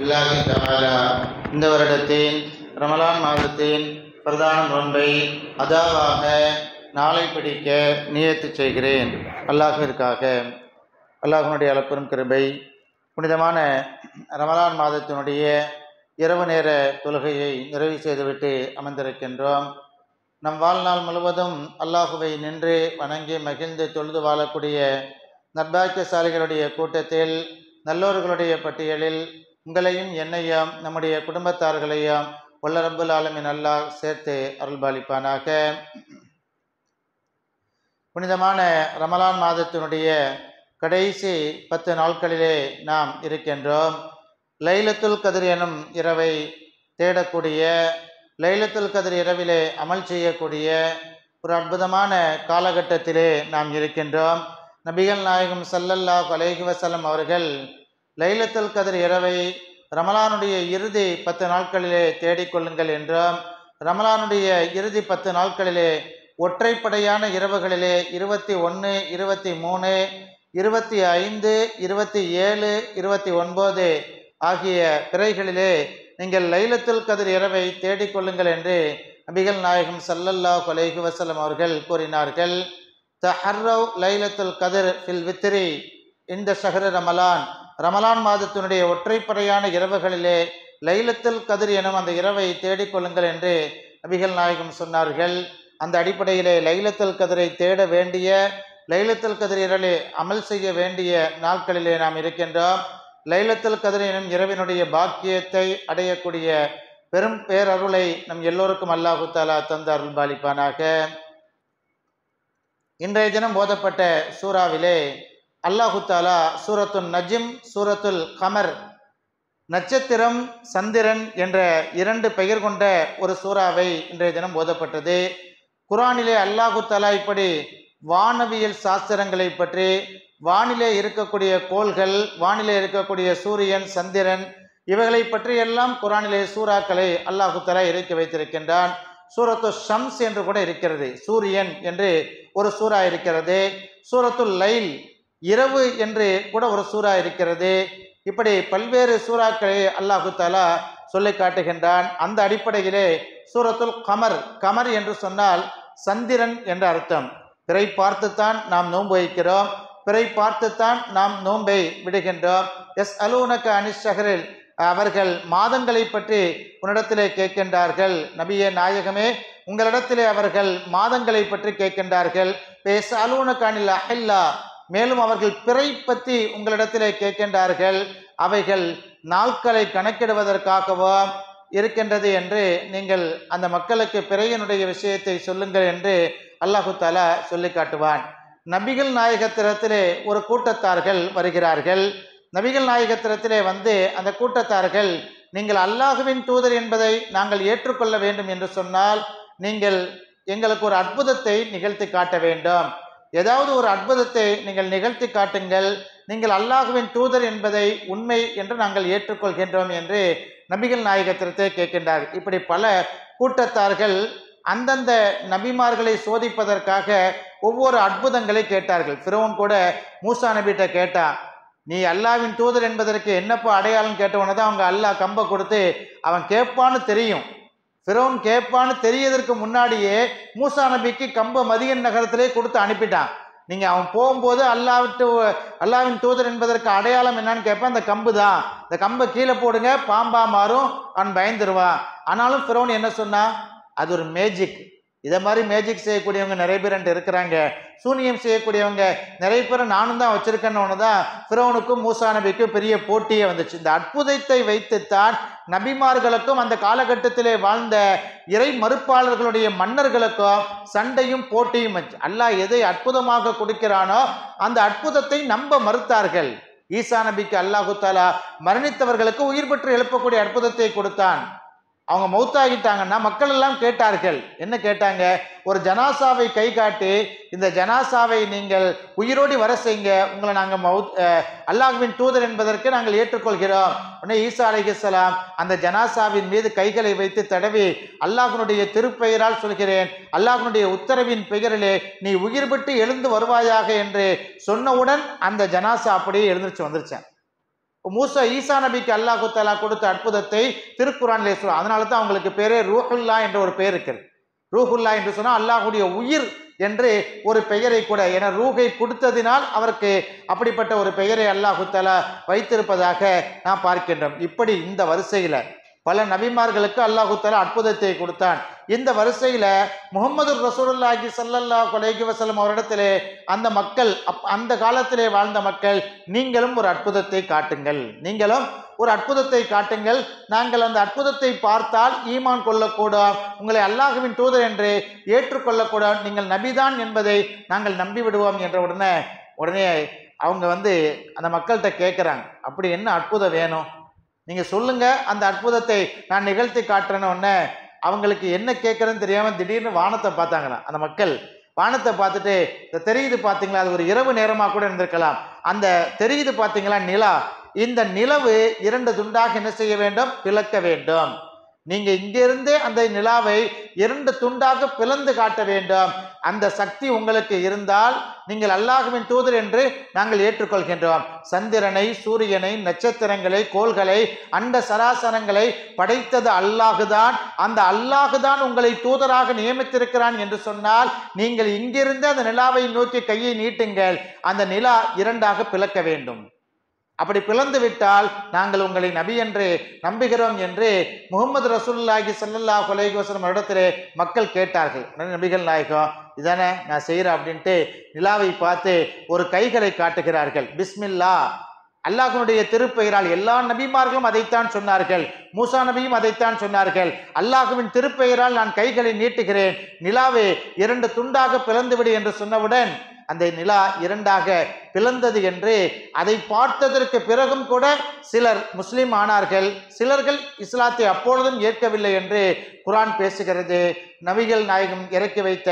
அல்லாஹ் தஆலா இந்த வருடத்தின் ரமலான் மாதத்தின் பிரதான நோன்பை அதாவாக நாளை பிடிக்க நியத்து செய்கிறேன். அல்லாஹ்விற்காக. அல்லாஹ்வுடைய அளப்பெரும் கிருபை புனிதமான ரமலான் மாதத்தினுடைய இரவு நேர தொழுகையை நிறைவு செய்துவிட்டு அமர்ந்திருக்கின்றோம். நம் வாழ்நாள் முழுவதும் அல்லாஹுவை நின்று வணங்கி மகிழ்ந்து தொழுது வாழக்கூடிய நற்பாக்கியசாலிகளுடைய கூட்டத்தில், நல்லோர்களுடைய பட்டியலில் உங்களையும் என்னையும் நம்முடைய குடும்பத்தார்களையும் வல்ல ரப்புல் ஆலமீன் அல்லாஹ் சேர்த்து அருள்பாலிப்பானாக. புனிதமான ரமலான் மாதத்தினுடைய கடைசி 10 நாட்களிலே நாம் இருக்கின்றோம். லைலத்துல் கத்ர் எனும் இரவை தேடக்கூடிய, லைலத்துல் கத்ர் இரவிலே அமல் செய்யக்கூடிய ஒரு அற்புதமான காலகட்டத்திலே நாம் இருக்கின்றோம். நபிகள் நாயகம் ஸல்லல்லாஹு அலைஹி வஸல்லம் அவர்கள் லைலத்துல் கத்ர் இரவை ரமலானுடைய இறுதி 10 நாட்களிலே தேடிக்கொள்ளுங்கள் என்றும், ரமலானுடைய இறுதி 10 நாட்களிலே ஒற்றைப்படையான இரவுகளிலே 21, 23, 25, 27, 29 ஆகிய பிறைகளிலே நீங்கள் லைலத்துல் கத்ர் இரவை தேடிக்கொள்ளுங்கள் என்று நபிகள் நாயகம் ஸல்லல்லாஹு அலைஹி வஸல்லம் அவர்கள் கூறினார்கள். தஹர்ரவ் லைலத்துல் கத்ர் ஃபில் வித்ரி இந்த ஷஹ்ர் ரமலான், ரமலான் மாதத்தினுடைய ஒற்றைப்படையான இரவுகளிலே லைலத்துல் கத்ர் எனும் அந்த இரவை தேடிக்கொள்ளுங்கள் என்று நபிகள் நாயகம் சொன்னார்கள். அந்த அடிப்படையிலே லைலத்துல் கத்ரை தேட வேண்டிய, லைலத்துல் கத்ர் இரவிலே அமல் செய்ய வேண்டிய நாட்களிலே நாம் இருக்கின்றோம். லைலத்துல் கத்ர் எனும் இரவினுடைய பாக்கியத்தை அடையக்கூடிய பெரும் பேரருளை நம் எல்லோருக்கும் அல்லாஹு தஆலா தந்து அருள்பாலிப்பானாக. இன்றைய தினம் ஓதப்பட்ட சூறாவிலே அல்லாஹு தஆலா சூரத்துல் நஜ்ம், சூரத்துல் கமர், நட்சத்திரம், சந்திரன் என்ற 2 பெயர் கொண்ட ஒரு சூறாவை இன்றைய தினம் ஓதப்பட்டது. குர்ஆனிலே அல்லாஹு தஆலா இப்படி வானவியல் சாஸ்திரங்களை பற்றி, வானிலே இருக்கக்கூடிய கோள்கள், வானிலே இருக்கக்கூடிய சூரியன், சந்திரன், இவைகளை பற்றி எல்லாம் குர்ஆனிலே சூறாக்களை அல்லாஹு தஆலா இறக்கி வைத்திருக்கின்றான். சூரத்து ஷம்ஸ் என்று கூட இருக்கிறது, சூரியன் என்று ஒரு சூறா இருக்கிறது. சூரத்துல் லைல், இரவு என்று கூட ஒரு சூறா இருக்கிறது. இப்படி பல்வேறு சூறாக்களை அல்லாஹு தஆலா சொல்லி காட்டுகின்றான். அந்த அடிப்படையிலே சூரத்துல் கமர், கமர் என்று சொன்னால் சந்திரன் என்ற அர்த்தம். பிறை பார்த்துத்தான் நாம் நோன்பு வைக்கிறோம், பிறை பார்த்துத்தான் நாம் நோன்பை விடுகின்றோம். எஸ் அலூனக அனிஷ் ஷஹ்ரில், அவர்கள் மாதங்களை பற்றி உன்னிடத்திலே கேட்கின்றார்கள். நபியே நாயகமே, உங்களிடத்திலே அவர்கள் மாதங்களை பற்றி கேட்கின்றார்கள். எஸ் அலூனக அனில் அஹில்லா, மேலும் அவர்கள் பிறை பற்றி உங்களிடத்திலே கேட்கின்றார்கள். அவைகள் நாட்களை கணக்கிடுவதற்காகவோ இருக்கின்றது என்று நீங்கள் அந்த மக்களுக்கு பிறையினுடைய விஷயத்தை சொல்லுங்கள் என்று அல்லாஹு தஆலா சொல்லி காட்டுவான். நபிகள் நாயகத்திடத்திலே ஒரு கூட்டத்தார்கள் வருகிறார்கள். நபிகள் நாயகத்திடத்திலே வந்து அந்த கூட்டத்தார்கள், நீங்கள் அல்லாஹுவின் தூதர் என்பதை நாங்கள் ஏற்றுக்கொள்ள வேண்டும் என்று சொன்னால் நீங்கள் எங்களுக்கு ஒரு அற்புதத்தை நிகழ்த்தி காட்ட வேண்டும், ஏதாவது ஒரு அற்புதத்தை நீங்கள் நிகழ்த்தி காட்டுங்கள், நீங்கள் அல்லாஹுவின் தூதர் என்பதை உண்மை என்று நாங்கள் ஏற்றுக்கொள்கின்றோம் என்று நபிகள் நாயகத்திடத்தை கேட்கின்றார்கள். இப்படி பல கூட்டத்தார்கள் அந்தந்த நபிமார்களை சோதிப்பதற்காக ஒவ்வொரு அற்புதங்களை கேட்டார்கள். ஃபிரௌன் கூட மூசா நபிகிட்ட கேட்டான், நீ அல்லாஹ்வின் தூதர் என்பதற்கு என்னப்பா அடையாளம் கேட்டவன தான் அவங்க அல்லாஹ் கம்பை கொடுத்து அவன் கேட்பான்னு தெரியும். ஃபிரௌன் கேட்பான்னு தெரியதற்கு முன்னாடியே மூசா நபிக்கு கம்பை மதியன் நகரத்திலே கொடுத்து அனுப்பிட்டான். நீங்கள் அவன் போகும்போது அல்லாஹ்வின் தூதர் என்பதற்கு அடையாளம் என்னன்னு கேட்பான், அந்த கம்பு தான், இந்த கம்பை கீழே போடுங்க, பாம்பா மாறும், அவன் பயந்துருவான். ஆனாலும் ஃபிரௌன் என்ன சொன்னா, அது ஒரு மேஜிக். இதை மாதிரி மேஜிக் செய்யக்கூடியவங்க நிறைய பேர் இருக்கிறாங்க, சூனியம் செய்யக்கூடியவங்க நிறைய பேர் நானும் தான் வச்சிருக்கேன்னு தான் ஃபிரௌனுக்கும் மூசா நபிக்கும் பெரிய போட்டியே வந்துச்சு. இந்த அற்புதத்தை வைத்துத்தான் நபிமார்களுக்கும் அந்த காலகட்டத்திலே வாழ்ந்த இறை மறுப்பாளர்களுடைய மன்னர்களுக்கும் சண்டையும் போட்டியும் வச்சு. அல்லாஹ் எதை அற்புதமாக கொடுக்கிறானோ அந்த அற்புதத்தை நம்ப மறுத்தார்கள். ஈசா நபிக்கு அல்லாஹு தஆலா மரணித்தவர்களுக்கு உயிர் பெற்று எழுப்பக்கூடிய அற்புதத்தை கொடுத்தான். அவங்க மௌத்தாகிட்டாங்கன்னா மக்கள் எல்லாம் கேட்டார்கள். என்ன கேட்டாங்க? ஒரு ஜனாசாவை கை காட்டி, இந்த ஜனாசாவை நீங்கள் உயிரோடி வர செய்யுங்க, உங்களை நாங்கள் அல்லாஹ்வின் தூதர் என்பதற்கு நாங்கள் ஏற்றுக்கொள்கிறோம். உடனே ஈசா அலைஹிஸ்ஸலாம் அந்த ஜனாசாவின் மீது கைகளை வைத்து தடவி, அல்லாஹ்வினுடைய திருப்பெயரால் சொல்கிறேன், அல்லாஹ்வினுடைய உத்தரவின் பெயரிலே நீ உயிர் பெற்று எழுந்து வருவாயாக என்று சொன்னவுடன் அந்த ஜனாசா அப்படியே எழுந்திருச்சு வந்துருச்சேன். ஈசா நபிக்கு அல்லாஹு தஆலா கொடுத்த அற்புதத்தை திருக்குர்ஆனிலே சொல்றான். அதனால தான் அவங்களுக்கு பேரே ரூஹுல்லா என்ற ஒரு பெயர் இருக்கிறது. ரூஹுல்லா என்று சொன்னால் அல்லாஹ்வுடைய உயிர் என்று ஒரு பெயரை கூட, என ரூஹை கொடுத்ததினால் அவருக்கு அப்படிப்பட்ட ஒரு பெயரை அல்லாஹு தஆலா வைத்திருப்பதாக நாம் பார்க்கின்றோம். இப்படி இந்த வரிசையில பல நபிமார்களுக்கு அல்லாஹு தஆலா அற்புதத்தை கொடுத்தான். இந்த வரிசையில முஹம்மது ரசூலுல்லாஹி ஸல்லல்லாஹு அலைஹி வஸல்லம் அவரிடத்திலே அந்த மக்கள், அந்த காலத்திலே வாழ்ந்த மக்கள், நீங்களும் ஒரு அற்புதத்தை காட்டுங்கள், நீங்களும் ஒரு அற்புதத்தை காட்டுங்கள், நாங்கள் அந்த அற்புதத்தை பார்த்தால் ஈமான் கொள்ளக்கூடாது, உங்களை அல்லாஹ்வின் தூதர் என்று ஏற்றுக்கொள்ளக்கூடாது, நீங்கள் நபிதான் என்பதை நாங்கள் நம்பி விடுவோம் என்ற உடனே அவங்க அந்த மக்கள்கிட்ட கேட்குறாங்க, அப்படி என்ன அற்புதம் வேணும், நீங்க சொல்லுங்க, அந்த அற்புதத்தை நான் நிகழ்த்தி காட்டுறேன்னு. உடனே அவங்களுக்கு என்ன கேட்கறதுன்னு தெரியாம திடீர்னு வானத்தை பார்த்தாங்களாம். அந்த மக்கள் வானத்தை பார்த்துட்டு, தெரியுது பார்த்தீங்களா, அது ஒரு இரவு நேரமாக கூட இருந்திருக்கலாம், அந்த தெரியுது பார்த்தீங்களா நிலா, இந்த நிலவு 2 துண்டாக என்ன செய்ய வேண்டும், பிளக்க வேண்டும், நீங்க இங்கிருந்தே அந்த நிலாவை 2 துண்டாக பிளந்து காட்ட வேண்டும், அந்த சக்தி உங்களுக்கு இருந்தால் நீங்கள் அல்லாஹ்வின் தூதர் என்று நாங்கள் ஏற்றுக்கொள்கின்றோம். சந்திரனை, சூரியனை, நட்சத்திரங்களை, கோள்களை, அண்ட சராசரங்களை படைத்தது அல்லாஹுதான், அந்த அல்லாஹுதான் உங்களை தூதராக நியமித்திருக்கிறான் என்று சொன்னால் நீங்கள் இங்கிருந்து அந்த நிலாவை நோக்கி கையை நீட்டுங்கள், அந்த நிலா 2ஆக பிளக்க வேண்டும், அப்படி பிளந்து விட்டால் நாங்கள் உங்களை நபி என்று நம்புகிறோம் என்று முஹம்மது ரசூலுல்லாஹி ஸல்லல்லாஹு அலைஹி வஸல்லம் இடத்திலே மக்கள் கேட்டார்கள். நபிகள் நாயகம் இதானே நான் செய்கிறேன் அப்படின்ட்டு நிலாவை பார்த்து ஒரு கைகளை காட்டுகிறார்கள். பிஸ்மில்லா, அல்லாஹ்வுடைய திருப்பெயரால். எல்லா நபிமார்களும் அதைத்தான் சொன்னார்கள், மூசா நபியும் அதைத்தான் சொன்னார்கள், அல்லாஹ்வின் திருப்பெயரால் நான் கைகளை நீட்டுகிறேன், நிலாவே 2 துண்டாக பிளந்துவிடு என்று சொன்னவுடன் அந்த நிலா 2ஆக பிளந்தது என்று அதை பார்த்ததற்கு பிறகும் கூட சிலர் முஸ்லிம் ஆனார்கள், சிலர்கள் இஸ்லாத்தை அப்பொழுதும் ஏற்கவில்லை என்று குர்ஆன் பேசுகிறது. நபிகள் நாயகம் இறக்கி வைத்த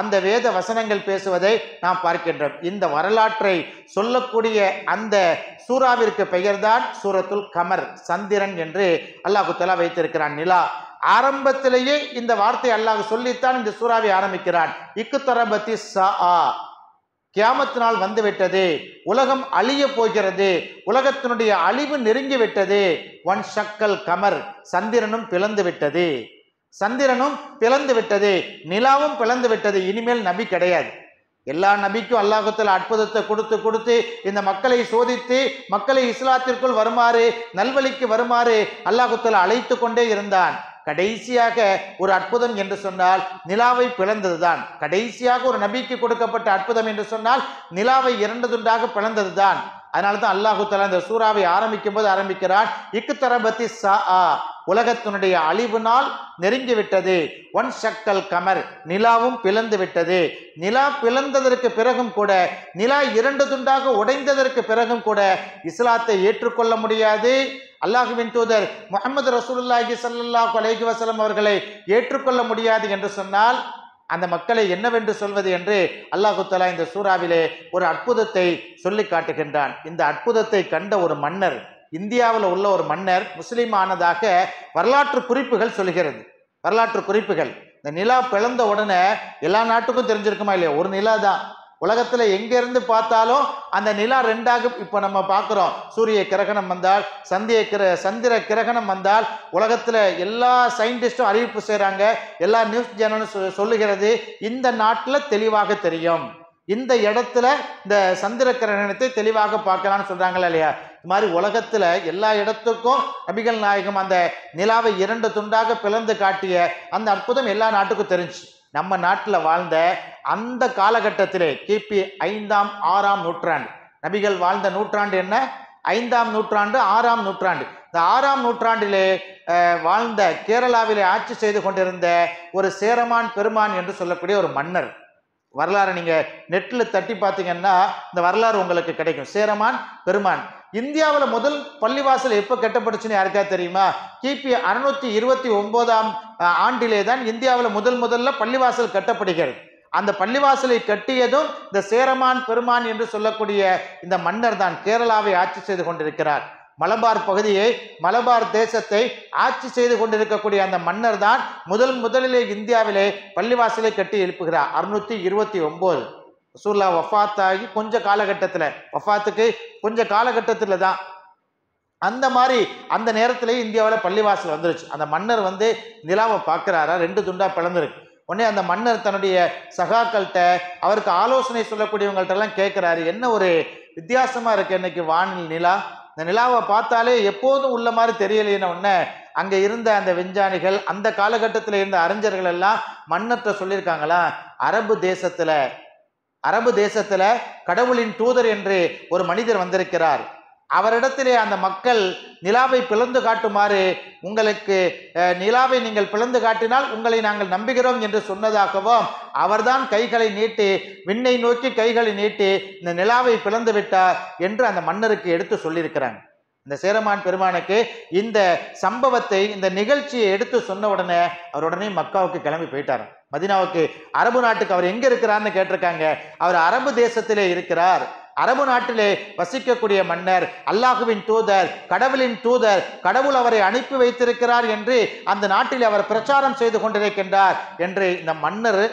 அந்த வேத வசனங்கள் பேசுவதை நாம் பார்க்கின்றோம். இந்த வரலாற்றை சொல்லக்கூடிய அந்த சூறாவிற்கு பெயர்தான் சூரத்துல் கமர், சந்திரன் என்று அல்லாஹ் தஆலா வைத்திருக்கிறான். நிலா ஆரம்பத்திலேயே இந்த வார்த்தை அல்லாஹ் சொல்லித்தான் இந்த சூறாவை ஆரம்பிக்கிறான். இக்தரபத்தி ஸஆ, கியாமத் நாள் வந்துவிட்டது, உலகம் அழிய போகிறது, உலகத்தினுடைய அழிவு நெருங்கி விட்டது. ஒன் ஷக்கல் கமர், சந்திரனும் பிளந்து விட்டது, சந்திரனும் பிளந்து விட்டது, நிலாவும் பிளந்து விட்டது, இனிமேல் நபி கிடையாது. எல்லா நபிக்கும் அல்லாஹ் தஆலா அற்புதத்தை கொடுத்து கொடுத்து இந்த மக்களை சோதித்து மக்களை இஸ்லாத்திற்குள் வருமாறு, நல்வழிக்கு வருமாறு அல்லாஹ் தஆலா அழைத்து கொண்டே இருந்தான். கடைசியாக ஒரு அற்புதம் என்று சொன்னால் நிலாவை பிளந்ததுதான். கடைசியாக ஒரு நபிக்கு கொடுக்கப்பட்ட அற்புதம் என்று சொன்னால் நிலாவை 2 துண்டாக பிளந்ததுதான். அதனால தான் அல்லாஹ் தஆலா இந்த சூறாவை ஆரம்பிக்கும் போது ஆரம்பிக்கிறான், இக்தரபத்தி ஸஆ, உலகத்தினுடைய அழிவு நாள் நெருங்கி விட்டது. ஒன் ஷக்கல் கமர், நிலாவும் பிளந்து விட்டது. நிலா பிளந்ததற்கு பிறகும் கூட, நிலா 2 துண்டாக உடைந்ததற்கு பிறகும் கூட இஸ்லாத்தை ஏற்றுக்கொள்ள முடியாது, அல்லாஹ்வின் தூதர் முஹம்மது ரசூலுல்லாஹி ஸல்லல்லாஹு அலைஹி வஸல்லம் அவர்களை ஏற்றுக்கொள்ள முடியாது என்று சொன்னால் அந்த மக்களை என்னவென்று சொல்வது என்று அல்லாஹ் தஆலா இந்த சூறாவிலே ஒரு அற்புதத்தை சொல்லி காட்டுகின்றான். இந்த அற்புதத்தை கண்ட ஒரு மன்னர், இந்தியாவில் உள்ள ஒரு மன்னர் முஸ்லீம் ஆனதாக வரலாற்று குறிப்புகள் சொல்கிறது. வரலாற்று குறிப்புகள், இந்த நிலா பிளந்த உடனே எல்லா நாட்டுக்கும் தெரிஞ்சிருக்குமா இல்லையா, ஒரு நிலா தான் உலகத்துல எங்க இருந்து பார்த்தாலும் அந்த நிலா 2ஆக, இப்ப நம்ம பார்க்கிறோம், சூரிய கிரகணம் வந்தால், சந்திர கிரகணம் வந்தால் உலகத்துல எல்லா சயின்டிஸ்டும் அறிவிப்பு செய்றாங்க, எல்லா நியூஸ் சேனலும் சொல்லுகிறது, இந்த நாட்டுல தெளிவாக தெரியும், இந்த இடத்துல இந்த சந்திர கிரகணத்தை தெளிவாக பார்க்கலாம்னு சொல்றாங்களா இல்லையா. இது மாதிரி உலகத்துல எல்லா இடத்துக்கும் நபிகள் நாயகம் அந்த நிலாவை 2 துண்டாக பிளந்து காட்டிய அந்த அற்புதம் எல்லா நாட்டுக்கும் தெரிஞ்சு. நம்ம நாட்டில் வாழ்ந்த அந்த காலகட்டத்திலே கிபி 5ஆம் 6ஆம் நூற்றாண்டு, நபிகள் வாழ்ந்த நூற்றாண்டு என்ன, 5ஆம் நூற்றாண்டு 6ஆம் நூற்றாண்டு. இந்த 6ஆம் நூற்றாண்டிலே வாழ்ந்த கேரளாவிலே ஆட்சி செய்து கொண்டிருந்த ஒரு சேரமான் பெருமான் என்று சொல்லக்கூடிய ஒரு மன்னர், வரலாறு நீங்க நெட்ல தட்டி பார்த்தீங்கன்னா இந்த வரலாறு உங்களுக்கு கிடைக்கும். சேரமான் பெருமான். இந்தியாவில் முதல் பள்ளிவாசல் எப்போ கட்டப்பட்டுச்சுன்னு யாருக்கா தெரியுமா? கிபி 629ஆம் ஆண்டிலே தான் இந்தியாவில் முதல்ல பள்ளிவாசல் கட்டப்படுகிறது. அந்த பள்ளிவாசலை கட்டியதும் இந்த சேரமான் பெருமான் என்று சொல்லக்கூடிய இந்த மன்னர் தான். கேரளாவை ஆட்சி செய்து கொண்டிருக்கிறார். மலபார் பகுதியை, மலபார் தேசத்தை ஆட்சி செய்து கொண்டிருக்கக்கூடிய அந்த மன்னர் தான் முதலிலே இந்தியாவிலே பள்ளிவாசலை கட்டி எழுப்புகிறார். 629 ரசூலுல்லாஹ் வஃபாத்தாகி கொஞ்ச காலகட்டத்தில், வஃபாத்துக்கு கொஞ்ச காலகட்டத்தில் தான் அந்த மாதிரி அந்த நேரத்திலேயே இந்தியாவில் பள்ளிவாசல் வந்துருச்சு. அந்த மன்னர் வந்து நிலாவை பார்க்குறாரா, 2 துண்டா பிளந்துருக்கு. உடனே அந்த மன்னர் தன்னுடைய சகாக்கள்கிட்ட, அவருக்கு ஆலோசனை சொல்லக்கூடியவங்கள்ட்ட எல்லாம் கேட்குறாரு, என்ன ஒரு வித்தியாசமா இருக்கு இன்னைக்கு வானில் நிலா, இந்த நிலாவை பார்த்தாலே எப்போதும் உள்ள மாதிரி தெரியலைன்னு. உடனே அங்க இருந்த அந்த விஞ்ஞானிகள், அந்த காலகட்டத்தில் இருந்த அறிஞர்கள் எல்லாம் மன்னர்கிட்ட சொல்லியிருக்காங்களா, அரபு தேசத்துல கடவுளின் தூதர் என்று ஒரு மனிதர் வந்திருக்கிறார், அவரிடத்திலே அந்த மக்கள் நிலாவை பிளந்து காட்டுமாறு, உங்களுக்கு நிலாவை நீங்கள் பிளந்து காட்டினால் உங்களை நாங்கள் நம்புகிறோம் என்று சொன்னதாகவும், அவர்தான் கைகளை நீட்டி விண்ணை நோக்கி கைகளை நீட்டி இந்த நிலாவை பிளந்து விட்டார் என்று அந்த மன்னருக்கு எடுத்து சொல்லியிருக்கிறாங்க. இந்த சேரமான் பெருமானுக்கு இந்த சம்பவத்தை, இந்த நிகழ்ச்சியை எடுத்து சொன்ன உடனே அவர் உடனே மக்காவுக்கு கிளம்பி போயிட்டார். மதீனாவுக்கு, அரபு நாட்டுக்கு அவர் எங்க இருக்கிறார்னு கேட்டிருக்காங்க. அவர் அரபு தேசத்திலே இருக்கிறார். அரபு நாட்டிலே வசிக்கக்கூடிய மன்னர், அல்லாஹுவின் தூதர், கடவுளின் தூதர், கடவுள் அவரை அனுப்பி வைத்திருக்கிறார் என்று அந்த நாட்டில் அவர் பிரச்சாரம் செய்து கொண்டிருக்கின்றார் என்று இந்த மன்னர்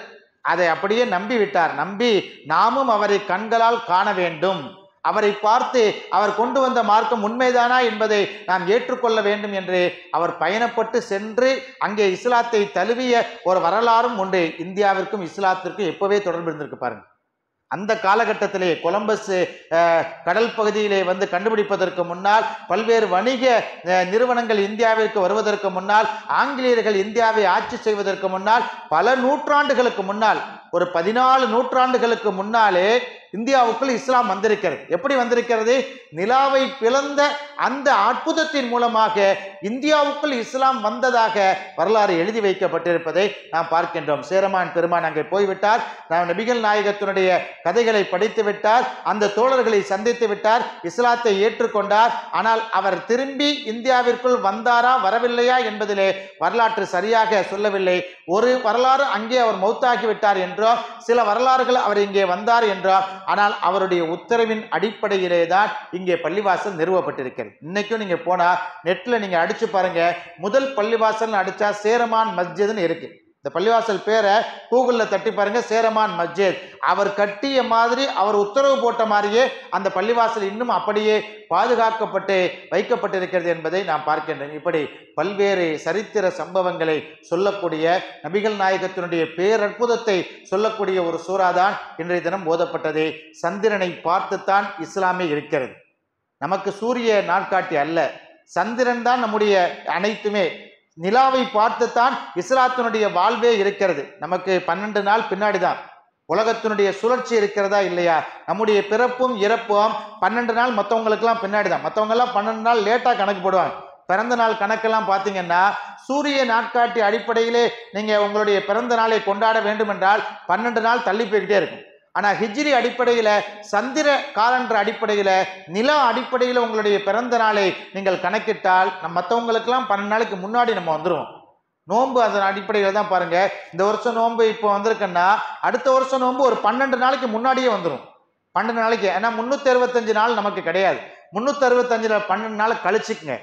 அதை அப்படியே நம்பி விட்டார். நம்பி நாமும் அவரை கண்களால் காண வேண்டும், அவரை பார்த்து அவர் கொண்டு வந்த மார்க்கம் உண்மைதானா என்பதை நாம் ஏற்றுக்கொள்ள வேண்டும் என்று அவர் பயணப்பட்டு சென்று அங்கே இஸ்லாத்தை தழுவிய ஒரு வரலாறும் உண்டு. இந்தியாவிற்கும் இஸ்லாத்திற்கும் எப்பவே தொடர்பு இருந்திருக்கு பாருங்க. அந்த காலகட்டத்திலே கொலம்பஸ் கடல் பகுதியிலே வந்து கண்டுபிடிப்பதற்கு முன்னால், பல்வேறு வணிக நிறுவனங்கள் இந்தியாவிற்கு வருவதற்கு முன்னால், ஆங்கிலேயர்கள் இந்தியாவை ஆட்சி செய்வதற்கு முன்னால், பல நூற்றாண்டுகளுக்கு முன்னால், ஒரு 14 நூற்றாண்டுகளுக்கு முன்னாலே இந்தியாவுக்குள் இஸ்லாம் வந்திருக்கிறது. எப்படி வந்திருக்கிறது? நிலாவை பிளந்த அந்த அற்புதத்தின் மூலமாக இந்தியாவுக்குள் இஸ்லாம் வந்ததாக வரலாறு எழுதி வைக்கப்பட்டிருப்பதை நாம் பார்க்கின்றோம். சேரமான் பெருமான் அங்கே போய்விட்டார், நபிகள் நாயகத்தினுடைய கதைகளை படித்து விட்டார், அந்த தோழர்களை சந்தித்து விட்டார், இஸ்லாத்தை ஏற்றுக்கொண்டார். ஆனால் அவர் திரும்பி இந்தியாவிற்குள் வந்தாரா வரவில்லையா என்பதிலே வரலாற்று சரியாக சொல்லவில்லை. ஒரு வரலாறு அங்கே அவர் மௌத்தாகிவிட்டார் என்றோ, சில வரலாறுகள் அவர் இங்கே வந்தார் என்றோ, ஆனால் அவருடைய உத்தரவின் அடிப்படையிலே தான் இங்கே பள்ளிவாசல் நிறுவப்பட்டிருக்கிறது. இன்னைக்கும் நீங்க போனா நெட்ல நீங்க அடிச்சு பாருங்க, முதல் பள்ளிவாசல் அடிச்சா சேரமான் மஸ்ஜித்னு இருக்கு. இந்த பள்ளிவாசல் பேரை கூகுள்ல தட்டி பாருங்க, சேரமான் மஸ்ஜித். அவர் கட்டிய மாதிரி, அவர் உத்தரவு போட்ட மாதிரியே அந்த பள்ளிவாசல் இன்னும் அப்படியே பாதுகாக்கப்பட்டு வைக்கப்பட்டிருக்கிறது என்பதை நாம் பார்க்கின்றோம். இப்படி பல்வேறு சரித்திர சம்பவங்களை சொல்லக்கூடிய, நபிகள் நாயகத்தினுடைய பேரற்புதத்தை சொல்லக்கூடிய ஒரு சூறாதான் இன்றைய தினம் ஓதப்பட்டது. சந்திரனை பார்த்துத்தான் இஸ்லாமே இருக்கிறது. நமக்கு சூரிய நாட்காட்டி அல்ல, சந்திரன் தான் நம்முடைய அனைத்துமே. நிலாவை பார்த்துத்தான் இஸ்லாத்தினுடைய வாழ்வே இருக்கிறது. நமக்கு 12 நாள் பின்னாடி தான் உலகத்தினுடைய சுழற்சி இருக்கிறதா இல்லையா? நம்முடைய பிறப்பும் இறப்பும் 12 நாள் மற்றவங்களுக்கெல்லாம் பின்னாடி தான். மற்றவங்கெல்லாம் 12 நாள் லேட்டாக கணக்கு போடுவாங்க. பிறந்த நாள் கணக்கெல்லாம் பார்த்தீங்கன்னா சூரிய நாட்காட்டி அடிப்படையிலே நீங்கள் உங்களுடைய பிறந்த நாளை கொண்டாட வேண்டும் என்றால் 12 நாள் தள்ளி போய்கிட்டே இருக்கும். ஆனால் ஹிஜ்ரி அடிப்படையில், சந்திர காலண்டர் அடிப்படையில், நிலா அடிப்படையில் உங்களுடைய பிறந்த நாளை நீங்கள் கணக்கிட்டால் மற்றவங்களுக்கெல்லாம் 12 நாளைக்கு முன்னாடி நம்ம வந்துடுவோம். நோன்பு அதன் அடிப்படையில் தான் பாருங்க. இந்த வருஷம் நோன்பு இப்போ வந்திருக்குன்னா அடுத்த வருஷம் நோன்பு ஒரு 12 நாளைக்கு முன்னாடியே வந்துடும். 12 நாளைக்கு, ஏன்னா 365 நாள் நமக்கு கிடையாது. 365 12 நாள் கழிச்சுக்குங்க.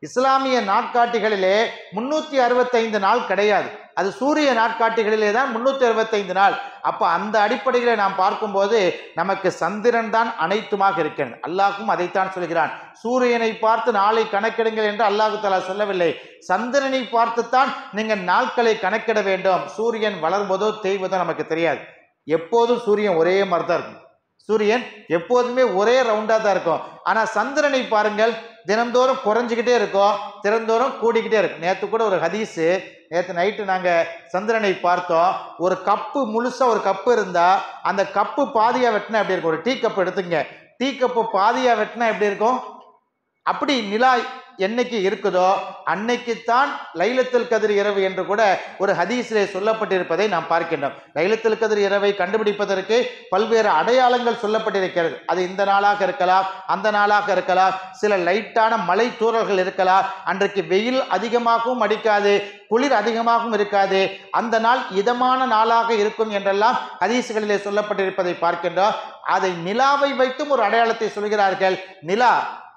இஸ்லாமிய நாட்காட்டிகளிலே 365 நாள் கிடையாது. அது சூரிய நாட்காட்டிகளிலே தான் 365 நாள். அப்போ அந்த அடிப்படையில் நாம் பார்க்கும்போது நமக்கு சந்திரன் தான் அனைத்துமாக இருக்கிறது. அல்லாஹும் அதைத்தான் சொல்கிறான். சூரியனை பார்த்து நாளை கணக்கிடுங்கள் என்று அல்லாஹு தஆலா சொல்லவில்லை. சந்திரனை பார்த்துத்தான் நீங்கள் நாட்களை கணக்கிட வேண்டும். சூரியன் வளர்வதோ தேய்வதோ நமக்கு தெரியாது. எப்போதும் சூரியன் ஒரே மாதிரி தான் இருக்கும். சூரியன் எப்போதுமே ஒரே ரவுண்டாக தான் இருக்கும். ஆனால் சந்திரனை பாருங்கள், தினந்தோறும் குறைஞ்சிக்கிட்டே இருக்கும், தினந்தோறும் கூடிக்கிட்டே இருக்கும். நேற்று கூட ஒரு ஹதீஸு, நேற்று நைட்டு நாங்கள் சந்திரனை பார்த்தோம். ஒரு கப்பு முழுசாக ஒரு கப்பு இருந்தால் அந்த கப்பு பாதியாக வெட்டினா எப்படி இருக்கும்? ஒரு டீ கப்பு எடுத்துங்க, டீ கப்பு பாதியாக வெட்டினா எப்படி இருக்கும்? அப்படி நிலா என்னைக்கு இருக்குதோ அன்னைக்குத்தான் லைலத்துல் கத்ர் இரவு என்று கூட ஒரு ஹதீஸிலே சொல்லப்பட்டிருப்பதை நாம் பார்க்கின்றோம். லைலத்துல் கத்ர் இரவை கண்டுபிடிப்பதற்கு பல்வேறு அடையாளங்கள் சொல்லப்பட்டிருக்கிறது. அது இந்த நாளாக இருக்கலாம், அந்த நாளாக இருக்கலாம், சில லைட்டான மழை தூறல்கள் இருக்கலாம். அன்றைக்கு வெயில் அதிகமாகவும் அடிக்காது, குளிர் அதிகமாகவும் இருக்காது, அந்த நாள் இதமான நாளாக இருக்கும் என்றெல்லாம் ஹதீஸ்களிலே சொல்லப்பட்டிருப்பதை பார்க்கின்றோம். அதை நிலாவை வைத்தும் ஒரு அடையாளத்தை சொல்கிறார்கள். நிலா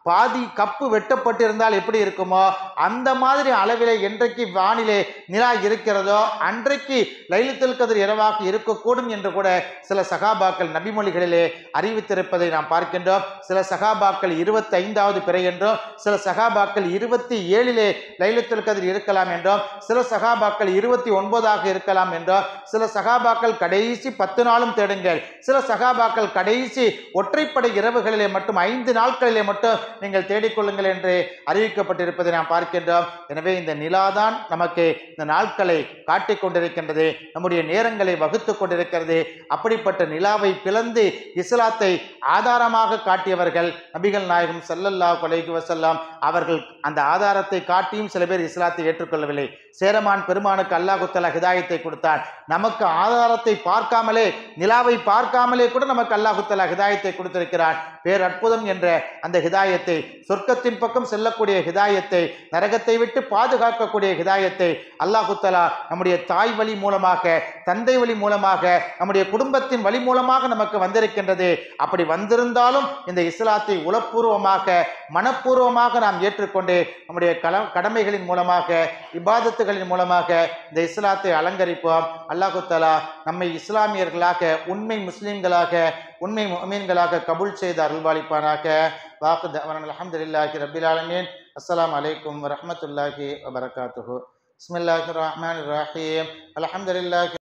பாதி கப்பு வெட்டப்பட்டிருந்தால் எப்படி இருக்குமோ அந்த மாதிரி அளவிலே என்றைக்கு வானிலே நிலா இருக்கிறதோ அன்றைக்கு லைலத்துல் கத்ர் இரவாக இருக்கக்கூடும் என்று கூட சில சகாபாக்கள் நபிமொழிகளிலே அறிவித்திருப்பதை நாம் பார்க்கின்றோம். சில சகாபாக்கள் 25வது பிறை என்றும், சில சகாபாக்கள் 27 லைலத்துல் கத்ர் இருக்கலாம் என்றும், சில சகாபாக்கள் 29ஆக இருக்கலாம் என்றும், சில சகாபாக்கள் கடைசி 10 நாளும் தேடுங்கள், சில சகாபாக்கள் கடைசி ஒற்றைப்படை இரவுகளிலே மட்டும் 5 நாட்களிலே மட்டும் நீங்கள் தேடிக்கொள்ளுங்கள் என்று அறிவிக்கப்பட்டிருப்பதை நாம் பார்க்கின்றோம். எனவே இந்த நிலாதான் நமக்கு இந்த நாட்களை காட்டிக் கொண்டிருக்கின்றது, நம்முடைய நேரங்களை வகுத்து கொண்டிருக்கிறது. அப்படிப்பட்ட நிலாவை பிளந்து இஸ்லாத்தை ஆதாரமாக காட்டியவர்கள் நபிகள் நாயகம் ஸல்லல்லாஹு அலைஹி வஸல்லம் அவர்கள். அந்த ஆதாரத்தை காட்டியும் சில பேர் இஸ்லாத்தை ஏற்றுக்கொள்ளவில்லை. சேரமான் பெருமானுக்கு அல்லாஹ் தஆலா ஹிதாயத்தை கொடுத்தார். நமக்கு ஆதாரத்தை பார்க்காமலே, நிலாவை பார்க்காமலே கூட நமக்கு அல்லாஹ் தஆலா ஹிதாயத்தை கொடுத்திருக்கிறார். பேரற்புதம் என்ற அந்த ஹிதாயத்தை, சொர்க்கத்தின் பக்கம் செல்லக்கூடிய ஹிதாயத்தை, நரகத்தை விட்டு பாதுகாக்கக்கூடிய ஹிதாயத்தை அல்லாஹ் தஆலா நம்முடைய தாய் வழி மூலமாக, தந்தை வழி மூலமாக, நம்முடைய குடும்பத்தின் வழி மூலமாக நமக்கு வந்திருக்கின்றது. அப்படி வந்திருந்தாலும் இந்த இஸ்லாத்தை உளப்பூர்வமாக, மனப்பூர்வமாக நாம் ஏற்றுக்கொண்டு நம்முடைய கடமைகளின் மூலமாக, இபாதத்துகளின் மூலமாக இந்த இஸ்லாத்தை அலங்கரிப்போம். அல்லாஹ் தஆலா நம்மை இஸ்லாமியர்களாக, உண்மை முஸ்லிம்களாக, உண்மை முஃமின்களாக கபூல் செய்து அருள்பாலிப்பானாக. வாஹு தஅவானா அல்ஹம்துலில்லாஹி ரப்பில் ஆலமீன். அஸ்ஸலாமு அலைக்கும் வரஹ்மத்துல்லாஹி வபரகாத்துஹு. பிஸ்மில்லாஹிர் ரஹ்மானிர் ரஹீம். அல்ஹம்துலில்லாஹி